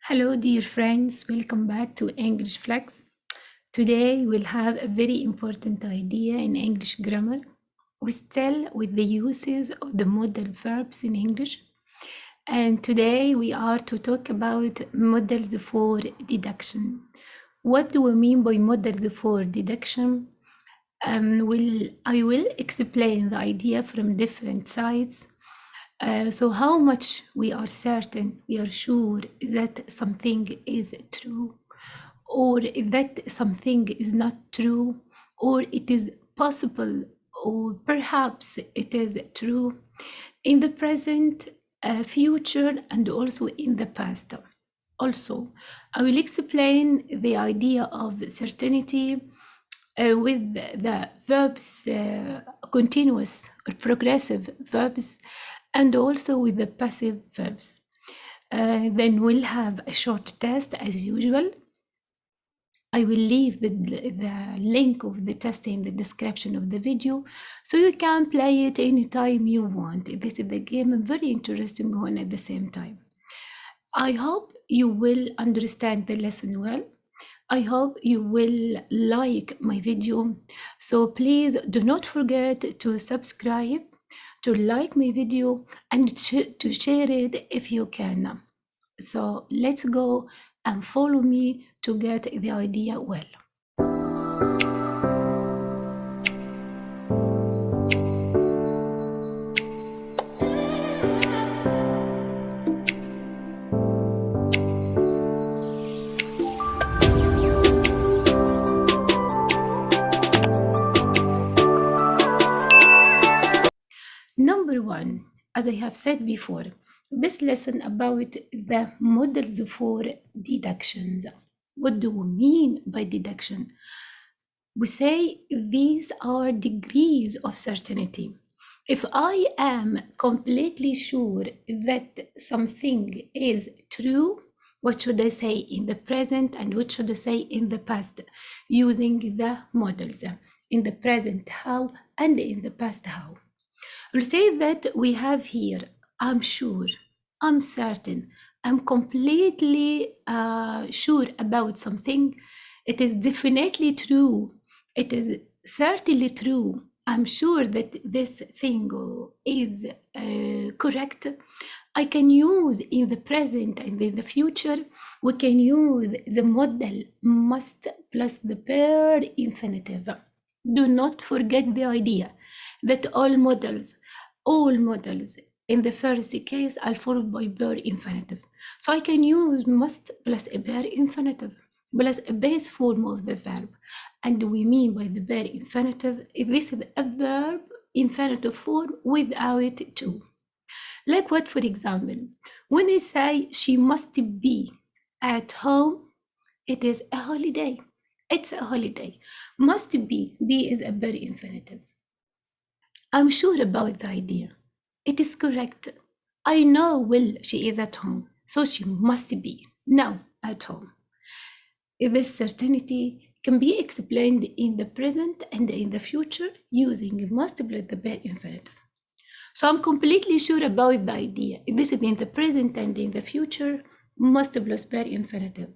Hello, dear friends. Welcome back to English Flex. Today we'll have a very important idea in English grammar. We still with the uses of the modal verbs in English. And today we are to talk about modals for deduction. What do we mean by modals for deduction? I will explain the idea from different sides. So how much we are certain, we are sure that something is true, or that something is not true, or it is possible, or perhaps it is true in the present, future, and also in the past. Also, I will explain the idea of certainty with the verbs, continuous or progressive verbs, and also with the passive verbs. Then we'll have a short test as usual. I will leave the link of the test in the description of the video, so you can play it anytime you want. This is the game, a very interesting one at the same time. I hope you will understand the lesson well. I hope you will like my video. So please do not forget to subscribe, to like my video, and to share it if you can. So let's go and follow me to get the idea well. Number one, as I have said before, this lesson about the models for deductions. What do we mean by deduction? We say these are degrees of certainty. If I am completely sure that something is true, what should I say in the present and what should I say in the past using the models? In the present, how, and in the past, how. We'll say that we have here, I'm sure, I'm certain, I'm completely sure about something. It is definitely true. It is certainly true. I'm sure that this thing is correct. I can use in the present and in the future, we can use the modal must plus the pair infinitive. Do not forget the idea that all modals in the first case are followed by pair infinitives. So I can use must plus a pair infinitive plus a base form of the verb. And we mean by the pair infinitive, this is a verb infinitive form without to. Like what, for example, when I say she must be at home, it is a holiday. It's a holiday. Must be is a pair infinitive. I'm sure about the idea. It is correct. I know well she is at home, so she must be now at home. This certainty can be explained in the present and in the future using must plus the pair infinitive. So I'm completely sure about the idea. This is in the present and in the future, must plus pair infinitive.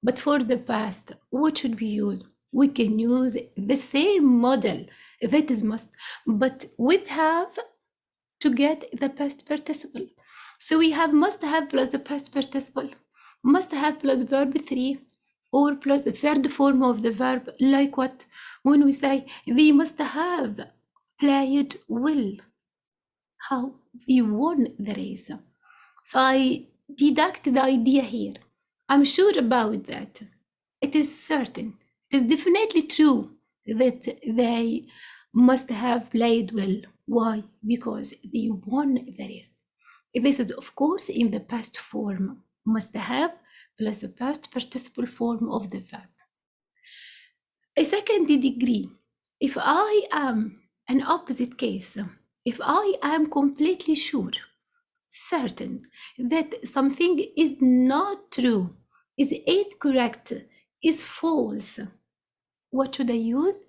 But for the past, what should we use? We can use the same model, that is must, but with have to get the past participle. So we have must have plus the past participle, must have plus verb 3, or plus the third form of the verb, like what? When we say they must have played well. How? They won the race. So I deduct the idea here. I'm sure about that. It is certain. It is definitely true that they must have played well. Why? Because they won the race. This is, of course, in the past form. Must have plus a past participle form of the verb. A second degree. If I am an opposite case, if I am completely sure, certain that something is not true, is incorrect, is false, what should I use?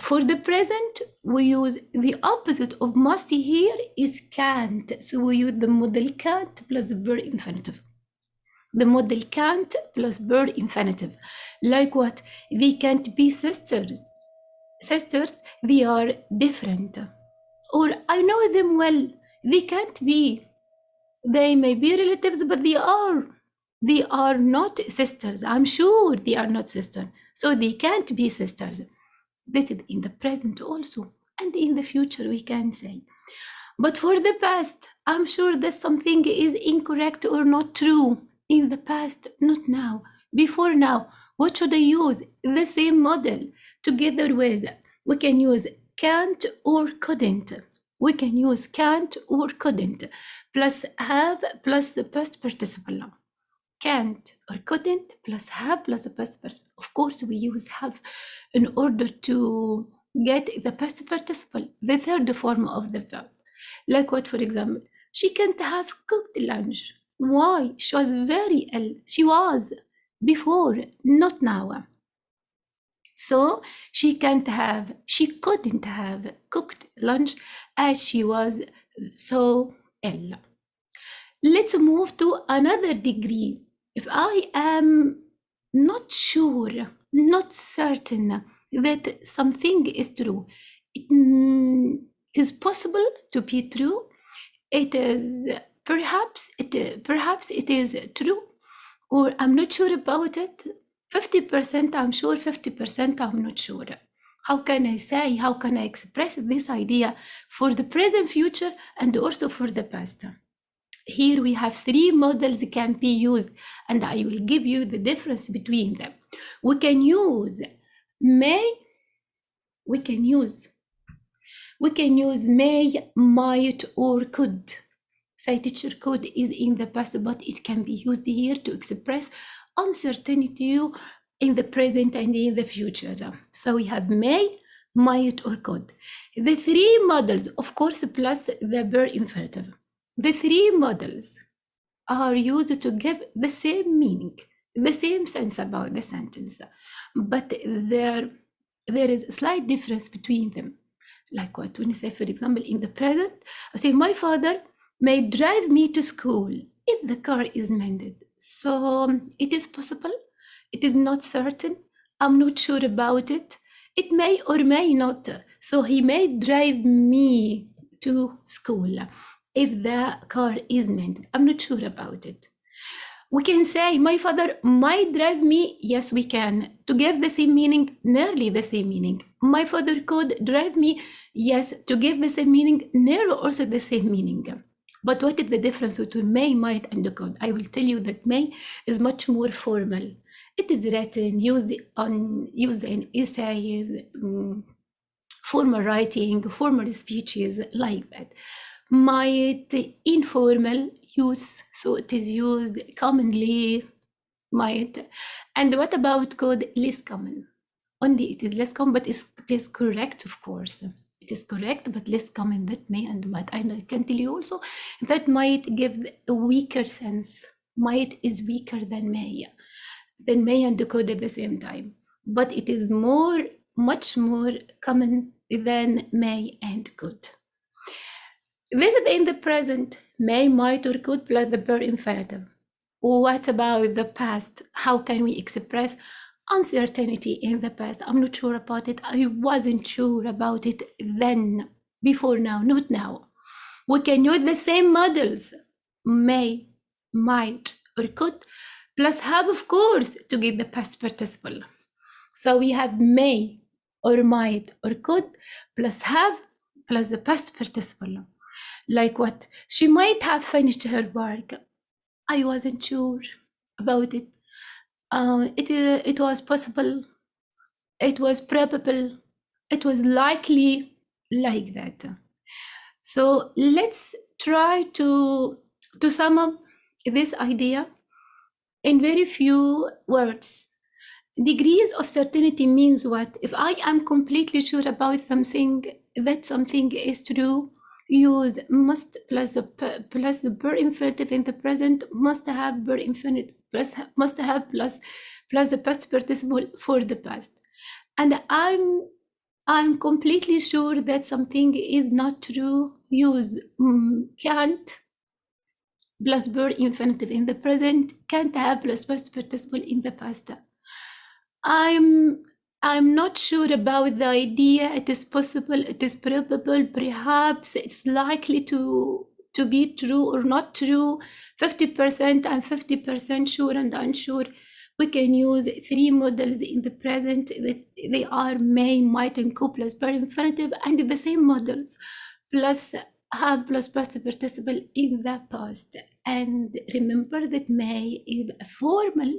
For the present, we use the opposite of must here is can't. So we use the modal can't plus the verb infinitive. The model can't plus verb infinitive. Like what? They can't be sisters. Sisters, they are different. Or I know them well. They can't be. They may be relatives, but they are. They are not sisters. I'm sure they are not sisters. So they can't be sisters. This is in the present also. And in the future, we can say. But for the past, I'm sure that something is incorrect or not true. In the past, not now. Before now, what should I use? The same model together with, we can use can't or couldn't. We can use can't or couldn't plus have plus the past participle. Can't or couldn't plus have plus the past participle. Of course, we use have in order to get the past participle, the third form of the verb. Like what, for example? She can't have cooked lunch. Why? She was very ill. She was before, not now. So she couldn't have cooked lunch as she was so ill. Let's move to another degree. If I am not sure, not certain that something is true, it is possible to be true. It is perhaps it is true, or I'm not sure about it. 50% I'm sure, 50% I'm not sure. How can I say, how can I express this idea for the present, future, and also for the past? Here we have three models that can be used, and I will give you the difference between them. We can use may, we can use may, might, or could. Say teacher could is in the past, but it can be used here to express uncertainty in the present and in the future. So we have may, might, or could. The three models, of course, plus the verb infinitive. The three models are used to give the same meaning, the same sense about the sentence, but there is a slight difference between them. Like what? When you say, for example, in the present, I say, my father may drive me to school if the car is mended. So it is possible, it is not certain, I'm not sure about it. It may or may not. So he may drive me to school if the car is mended. I'm not sure about it. We can say, my father might drive me. Yes, we can. To give the same meaning, nearly the same meaning. My father could drive me. Yes, to give the same meaning, nearly also the same meaning. But what is the difference between may, might, and could? I will tell you that may is much more formal. It is written, used in essays, formal writing, formal speeches, like that. Might, informal use, so it is used commonly, might. And what about could? Less common. Only it is less common, but it is correct, of course. It is correct, but less common than may and might. I can tell you also that might give a weaker sense. Might is weaker than may and could at the same time. But it is much more common than may and could. This is in the present, may, might, or could plus the verb infinitive. What about the past? How can we express uncertainty in the past? I'm not sure about it. I wasn't sure about it then, before now, not now. We can use the same models, may, might, or could, plus have, of course, to get the past participle. So we have may, or might, or could, plus have, plus the past participle. Like what? She might have finished her work. I wasn't sure about it. It was possible. It was probable. It was likely, like that. So let's try to sum up this idea in very few words. Degrees of certainty means what? If I am completely sure about something, that something is true, use must plus the verb infinitive in the present, must have verb infinitive plus must have plus the past participle for the past. And I'm completely sure that something is not true, use can't plus verb infinitive in the present can't have plus past participle in the past. I'm I'm not sure about the idea. It is possible, it is probable, perhaps it's likely to be true or not true. 50% and 50% sure and unsure. We can use three models in the present. They are may, might, and could plus per infinitive, and the same models plus have plus past participle in the past. And remember that may is a formal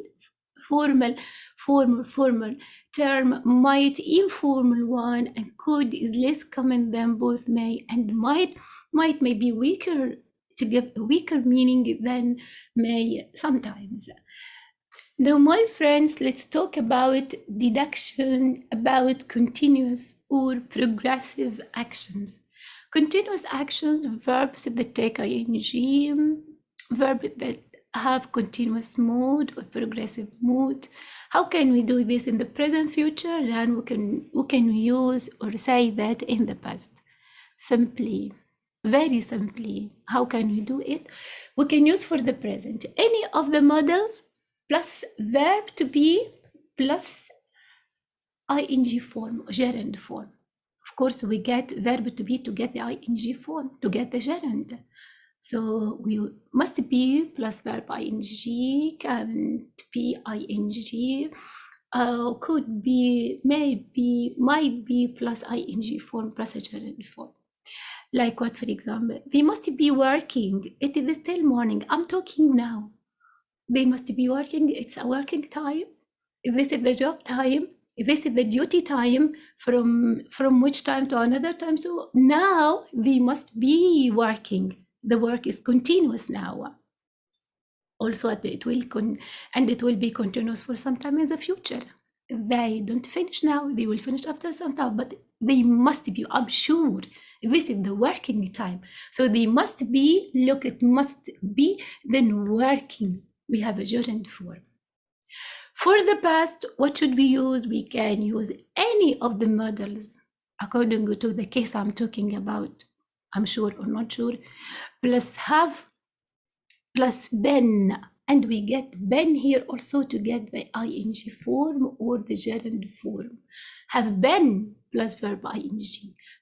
term, might informal one, and could is less common than both may, and might may be weaker, to give a weaker meaning than may sometimes. Now, my friends, let's talk about deduction, about continuous or progressive actions. Continuous actions, verbs that take ing, verbs that have continuous mood or progressive mood. How can we do this in the present, future, and we can use or say that in the past? Simply, very simply, how can we do it? We can use for the present any of the models plus verb to be plus ing form, gerund form. Of course, we get verb to be to get the ing form, to get the gerund. So we must be plus verb ing, can be ing, could be, maybe, might be plus ing form plus a gerund form. Like what, for example? They must be working. It is still morning. I'm talking now. They must be working. It's a working time. This is the job time. This is the duty time, from which time to another time. So now they must be working. The work is continuous now. Also, it will be continuous for some time in the future. They don't finish now. They will finish after some time, but they must be. I'm sure this is the working time. So they must be. Look, it must be. Then working. We have a gerund form. For the past, what should we use? We can use any of the models according to the case I'm talking about. I'm sure or not sure. Plus have plus been, and we get been here also to get the ing form or the gerund form. Have been plus verb ing,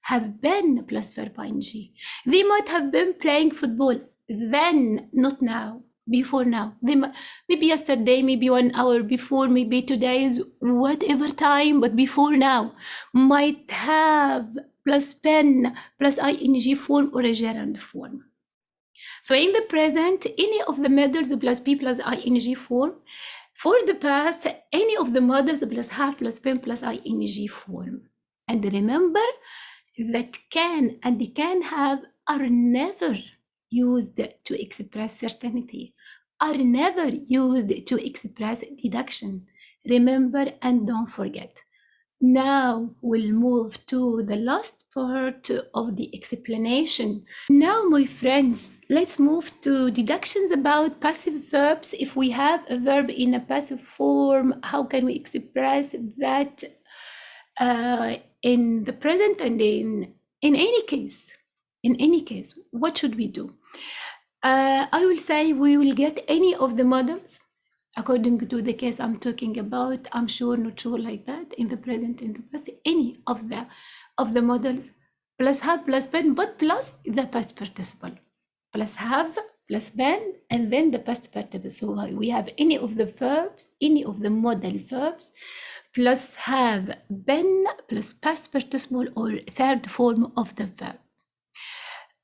have been plus verb ing. They might have been playing football, then, not now, before now. They maybe yesterday, maybe 1 hour before, maybe today's whatever time, but before now. Might have plus been plus ing form or a gerund form. So in the present, any of the models plus be plus ing form. For the past, any of the models plus have plus been plus ing form. And remember that can and can have are never used to express certainty, are never used to express deduction. Remember and don't forget. Now we'll move to the last part of the explanation. Now, my friends, let's move to deductions about passive verbs. If we have a verb in a passive form, how can we express that in the present and in any case? In any case, what should we do? I will say we will get any of the models according to the case I'm talking about. I'm sure, not sure, like that, in the present, in the past, any of the models, plus have, plus been, but plus the past participle, plus have, plus been, and then the past participle. So we have any of the verbs, any of the model verbs, plus have been, plus past participle or third form of the verb.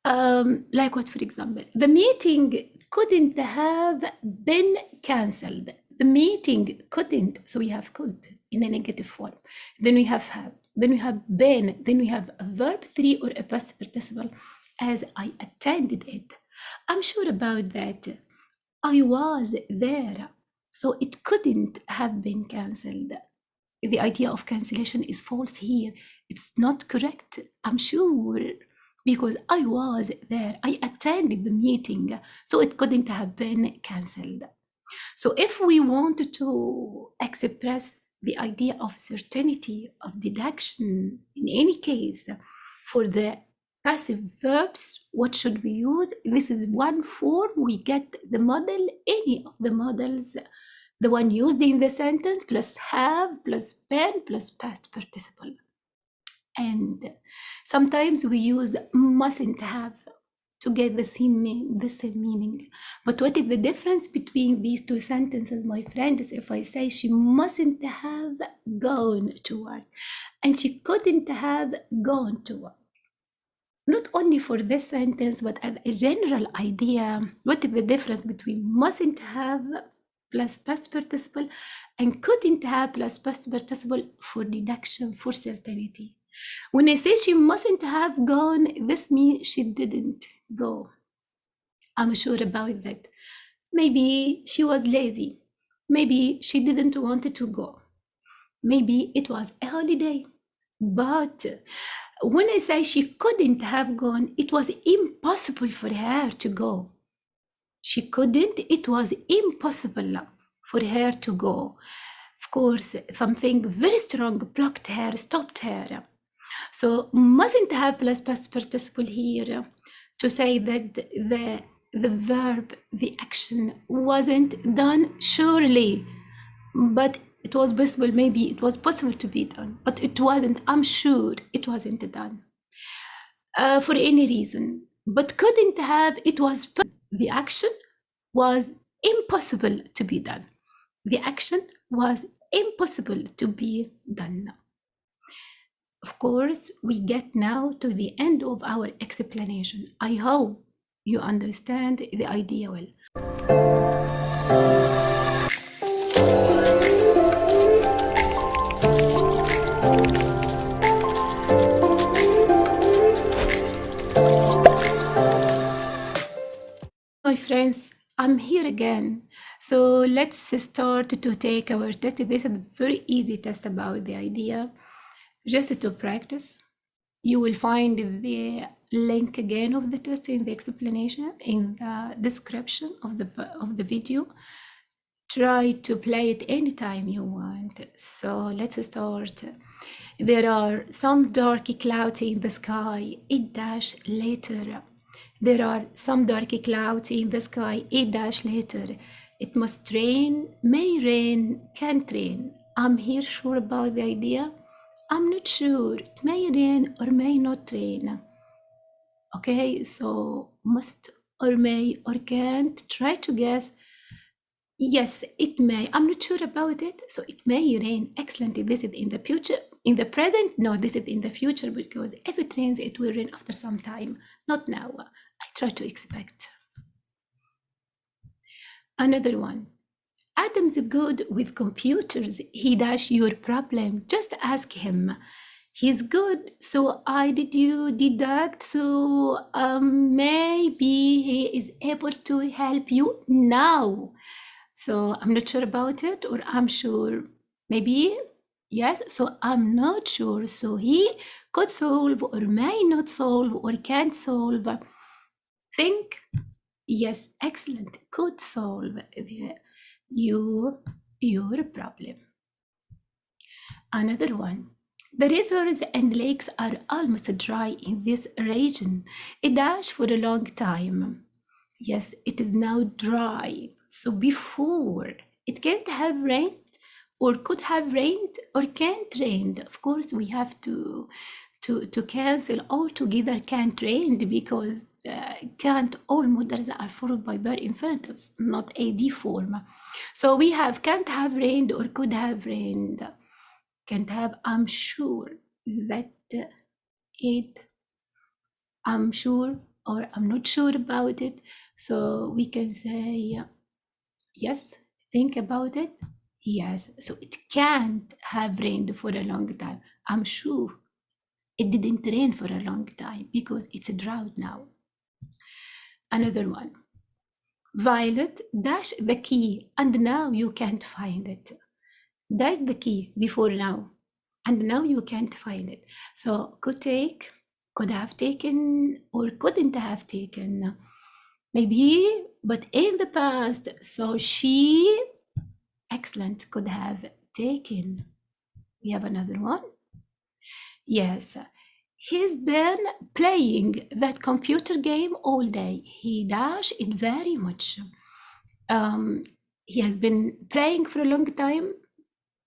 Like what, for example? The meeting couldn't have been cancelled. The meeting couldn't, so we have could in a negative form. Then we have, then we have been, then we have a verb 3 or a past participle as I attended it. I'm sure about that. I was there, so it couldn't have been cancelled. The idea of cancellation is false here. It's not correct, I'm sure, because I was there, I attended the meeting, so it couldn't have been cancelled. So if we want to express the idea of certainty of deduction in any case for the Passive verbs, what should we use? This is one form. We get the model, any of the models, the one used in the sentence, plus have, plus been, plus past participle. And sometimes we use mustn't have to get the same meaning. But what is the difference between these two sentences, my friends? If I say she mustn't have gone to work and she couldn't have gone to work, not only for this sentence, but as a general idea, what is the difference between mustn't have plus past participle and couldn't have plus past participle for deduction, for certainty? When I say she mustn't have gone, this means she didn't go. I'm sure about that. Maybe she was lazy. Maybe she didn't want to go. Maybe it was a holiday. But when I say she couldn't have gone, it was impossible for her to go. She couldn't, it was impossible for her to go. Of course, something very strong blocked her, stopped her. So mustn't have plus past participle here to say that the verb, the action wasn't done surely, but it was possible, maybe it was possible to be done, but it wasn't, I'm sure it wasn't done for any reason. But couldn't have, it was, the action was impossible to be done. The action was impossible to be done. Of course, we get now to the end of our explanation. I hope you understand the idea well. My friends, I'm here again. So let's start to take our test. This is a very easy test about the idea. Just to practice, you will find the link again of the test in the explanation in the description of the video. Try to play it anytime you want. So let's start. There are some dark clouds in the sky. It dash later. There are some dark clouds in the sky. It dash later. It must rain, may rain, can't rain. I'm here sure about the idea. I'm not sure. It may rain or may not rain. Okay, so must or may or can't. Try to guess. Yes, it may. I'm not sure about it. So it may rain. Excellent. This is in the future. In the present, no, this is in the future because if it rains, it will rain after some time. Not now. I try to expect. Another one. Adam's good with computers. He dash your problem. Just ask him. He's good. So I did you deduct. So maybe he is able to help you now. So I'm not sure about it, or I'm sure. Maybe yes. So I'm not sure. So he could solve or may not solve or can't solve. Think. Yes, excellent. Could solve your problem. Another one. The rivers and lakes are almost dry in this region. It dash for a long time. Yes, it is now dry. So before, it can't have rained or could have rained or can't rained. Of course, we have to cancel altogether can't rain because can't, all models are followed by bare infinitives, not AD form. So we have can't have rained or could have rained. Can't have, I'm sure that it, I'm sure or I'm not sure about it. So we can say yes, think about it. Yes, so it can't have rained for a long time. I'm sure it didn't rain for a long time because it's a drought now. Another one. Violet dash the key and now you can't find it. Dash the key before now and now you can't find it. So could take, could have taken, or couldn't have taken. Maybe, but in the past. So she, excellent, could have taken. We have another one. Yes, He's been playing that computer game all day. He does it very much. He has been playing for a long time.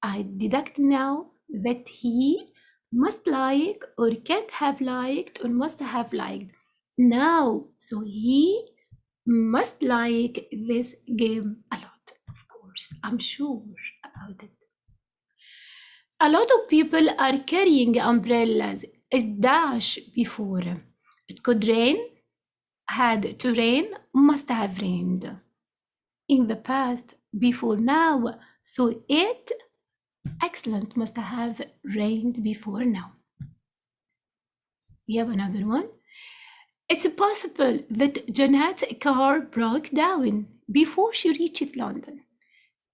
I deduct now that he must like or can't have liked or must have liked now. So he must like this game a lot, of course. I'm sure about it. A lot of people are carrying umbrellas. It's dash before. It could rain, had to rain, must have rained. In the past, before now. So it, excellent, must have rained before now. We have another one. It's possible that Janet's car broke down before she reached London.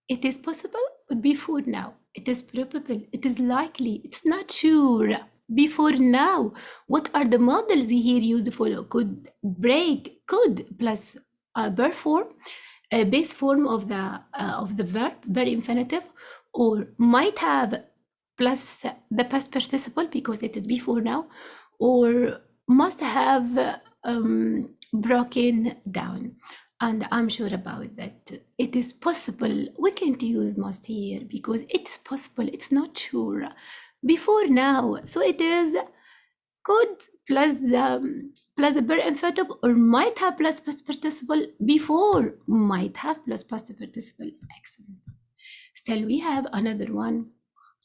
It is possible, but before now. It is probable, it is likely, it's not sure. Before now, what are the models here used for? Could break, could plus a verb form, a base form of the verb, very infinitive, or might have plus the past participle because it is before now, or must have broken down. And I'm sure about that. It is possible. We can't use must here because it's possible. It's not sure. Before now. So it is could plus plus the verb infinitive or might have plus past participle before might have plus past participle. Excellent. Still, we have another one.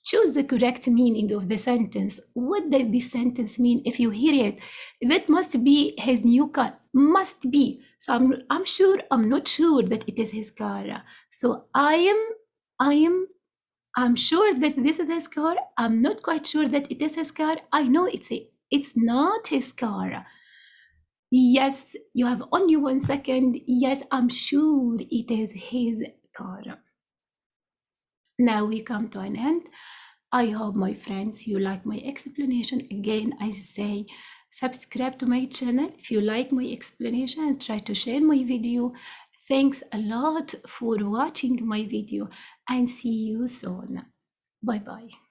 Choose the correct meaning of the sentence. What does this sentence mean? If you hear it, that must be his new car. Must be. So I'm sure, I'm not sure that it is his car. So I'm sure that this is his car. I'm not quite sure that it is his car. I know it's not his car. Yes, you have only 1 second. Yes, I'm sure it is his car. Now we come to an end. I hope, my friends, you like my explanation. Again, I say subscribe to my channel if you like my explanation and try to share my video. Thanks a lot for watching my video and see you soon. Bye bye.